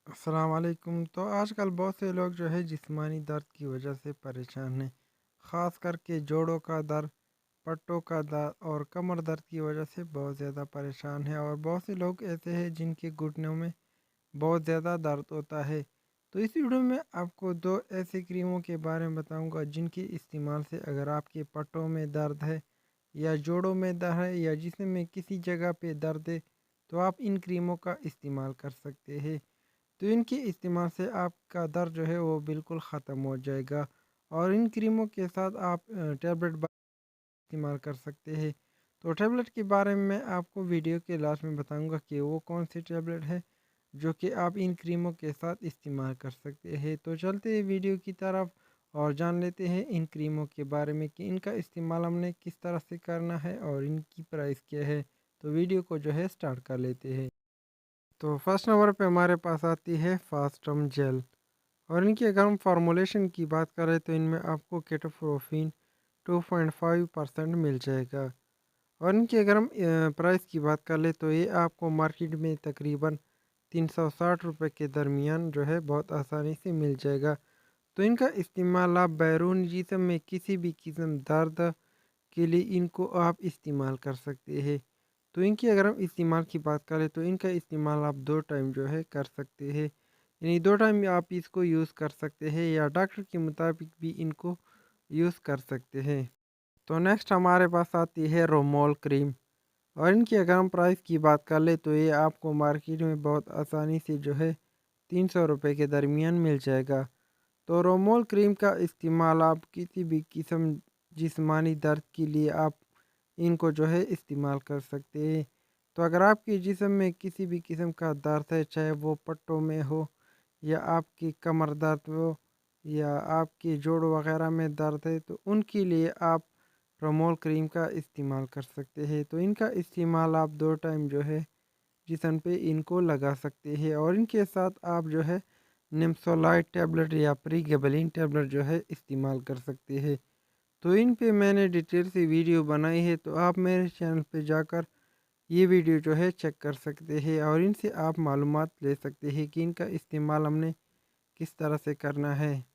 السلام علیکم۔ تو آج کل بہت سے لوگ جو ہے جسمانی درد کی وجہ سے پریشان ہیں، خاص کر کے جوڑوں کا درد، پٹوں کا درد اور کمر درد کی وجہ سے بہت زیادہ پریشان ہیں، اور بہت سے لوگ ایسے ہیں جن کے گھٹنوں میں بہت زیادہ درد ہوتا ہے۔ تو اس ویڈیو میں آپ کو دو ایسے کریموں کے بارے میں بتاؤں گا جن کے استعمال سے اگر آپ کے پٹوں میں درد ہے یا جوڑوں میں درد ہے یا جسم میں کسی جگہ پہ درد ہے تو آپ ان کریموں کا استعمال کر سکتے ہیں۔ تو ان کے استعمال سے آپ کا درد جو ہے وہ بالکل ختم ہو جائے گا، اور ان کریموں کے ساتھ آپ ٹیبلٹ استعمال کر سکتے ہیں۔ تو ٹیبلٹ کے بارے میں آپ کو ویڈیو کے لاسٹ میں بتاؤں گا کہ وہ کون سی ٹیبلٹ ہے جو کہ آپ ان کریموں کے ساتھ استعمال کر سکتے ہیں۔ تو چلتے ہیں ویڈیو کی طرف اور جان لیتے ہیں ان کریموں کے بارے میں کہ ان کا استعمال ہم نے کس طرح سے کرنا ہے اور ان کی پرائس کیا ہے۔ تو ویڈیو کو جو ہے سٹارٹ کر لیتے ہیں۔ تو فرسٹ نمبر پہ ہمارے پاس آتی ہے فاسٹم جیل، اور ان کی اگر ہم فارمولیشن کی بات کریں تو ان میں آپ کو کیٹوفروفین 2.5% مل جائے گا، اور ان کی اگر ہم پرائس کی بات کر لیں تو یہ آپ کو مارکیٹ میں تقریباً 360 روپے کے درمیان جو ہے بہت آسانی سے مل جائے گا۔ تو ان کا استعمال آپ بیرون جسم میں کسی بھی قسم درد کے لیے ان کو آپ استعمال کر سکتے ہیں۔ تو ان کی اگر ہم استعمال کی بات کریں تو ان کا استعمال آپ 2 ٹائم جو ہے کر سکتے ہیں، یعنی 2 ٹائم آپ اس کو یوز کر سکتے ہیں یا ڈاکٹر کے مطابق بھی ان کو یوز کر سکتے ہیں۔ تو نیکسٹ ہمارے پاس آتی ہے رومول کریم، اور ان کی اگر ہم پرائس کی بات کر لیں تو یہ آپ کو مارکیٹ میں بہت آسانی سے جو ہے 300 روپے کے درمیان مل جائے گا۔ تو رومول کریم کا استعمال آپ کسی بھی قسم جسمانی درد کے لیے آپ ان کو جو ہے استعمال کر سکتے ہیں۔ تو اگر آپ کے جسم میں کسی بھی قسم کا درد ہے، چاہے وہ پٹوں میں ہو یا آپ کی کمر درد ہو یا آپ کے جوڑ وغیرہ میں درد ہے، تو ان کے لیے آپ رومول کریم کا استعمال کر سکتے ہیں۔ تو ان کا استعمال آپ 2 ٹائم جو ہے جسم پہ ان کو لگا سکتے ہیں، اور ان کے ساتھ آپ جو ہے نمسولائٹ ٹیبلٹ یا پری گیبلین ٹیبلٹ جو ہے استعمال کر سکتے ہیں۔ تو ان پہ میں نے ڈیٹیل سے ویڈیو بنائی ہے، تو آپ میرے چینل پہ جا کر یہ ویڈیو جو ہے چیک کر سکتے ہیں، اور ان سے آپ معلومات لے سکتے ہیں کہ ان کا استعمال ہم نے کس طرح سے کرنا ہے۔